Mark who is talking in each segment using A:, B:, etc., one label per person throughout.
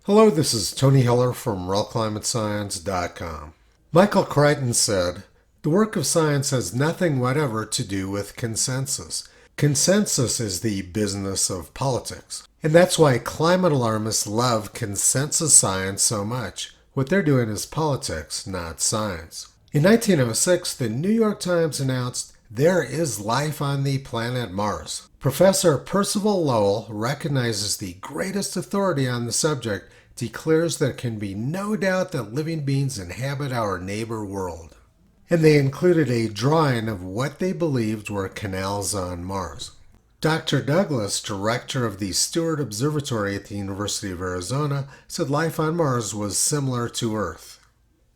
A: Hello, this is Tony Heller from RealClimateScience.com. Michael Crichton said, "The work of science has nothing whatever to do with consensus. Consensus is the business of politics." And that's why climate alarmists love consensus science so much. What they're doing is politics, not science. In 1906, the New York Times announced there is life on the planet Mars. Professor Percival Lowell recognizes the greatest authority on the subject, declares there can be no doubt that living beings inhabit our neighbor world. And they included a drawing of what they believed were canals on Mars. Dr. Douglas, director of the Stewart Observatory at the University of Arizona, said life on Mars was similar to Earth.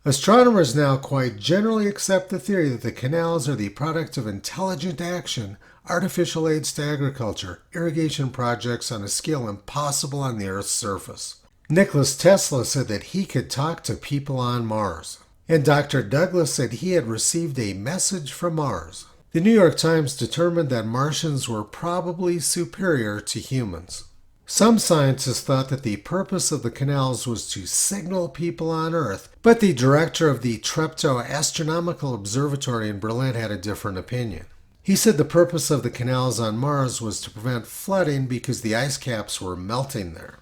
A: Astronomers now quite generally accept the theory that the canals are the product of intelligent action, artificial aids to agriculture, irrigation projects on a scale impossible on the Earth's surface. Nikola Tesla said that he could talk to people on Mars. And Dr. Douglas said he had received a message from Mars. The New York Times determined that Martians were probably superior to humans. Some scientists thought that the purpose of the canals was to signal people on Earth, but the director of the Treptow Astronomical Observatory in Berlin had a different opinion. He said the purpose of the canals on Mars was to prevent flooding because the ice caps were melting there.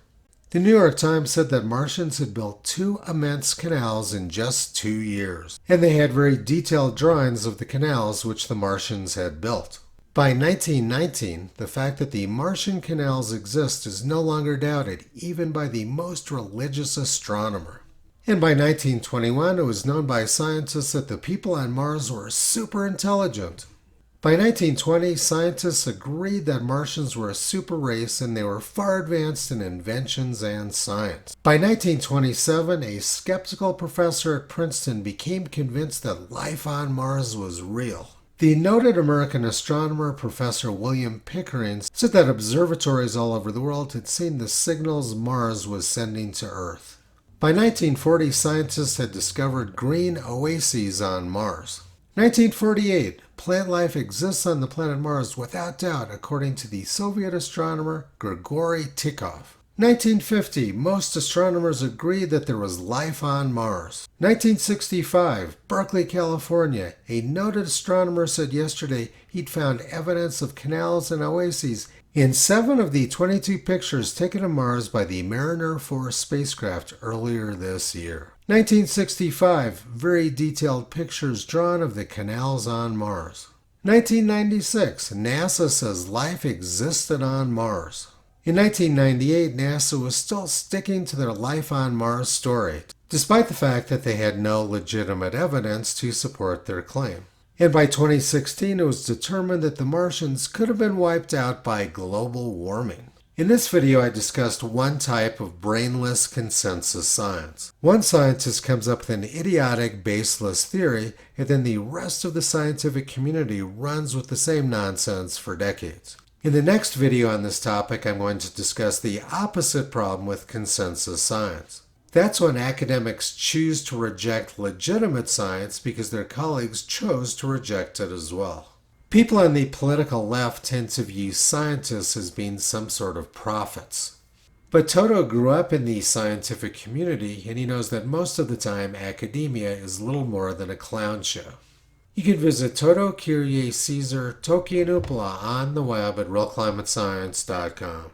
A: The New York Times said that Martians had built 2 immense canals in just 2 years, and they had very detailed drawings of the canals which the Martians had built. By 1919, the fact that the Martian canals exist is no longer doubted, even by the most religious astronomer. And by 1921, it was known by scientists that the people on Mars were super intelligent. By 1920, scientists agreed that Martians were a super race and they were far advanced in inventions and science. By 1927, a skeptical professor at Princeton became convinced that life on Mars was real. The noted American astronomer Professor William Pickering said that observatories all over the world had seen the signals Mars was sending to Earth. By 1940, scientists had discovered green oases on Mars. 1948, plant life exists on the planet Mars without doubt, according to the Soviet astronomer Grigory Tikhov. 1950, most astronomers agreed that there was life on Mars. 1965, Berkeley, California, a noted astronomer said yesterday he'd found evidence of canals and oases in 7 of the 22 pictures taken of Mars by the Mariner 4 spacecraft earlier this year. 1965, very detailed pictures drawn of the canals on Mars. 1996, NASA says life existed on Mars. In 1998, NASA was still sticking to their life on Mars story, despite the fact that they had no legitimate evidence to support their claim. And by 2016, it was determined that the Martians could have been wiped out by global warming. In this video, I discussed one type of brainless consensus science. One scientist comes up with an idiotic, baseless theory, and then the rest of the scientific community runs with the same nonsense for decades. In the next video on this topic, I'm going to discuss the opposite problem with consensus science. That's when academics choose to reject legitimate science because their colleagues chose to reject it as well. People on the political left tend to view scientists as being some sort of prophets. But Toto grew up in the scientific community, and he knows that most of the time academia is little more than a clown show. You can visit Toto, Kyrie, Caesar, Toki, and Upala on the web at realclimatescience.com.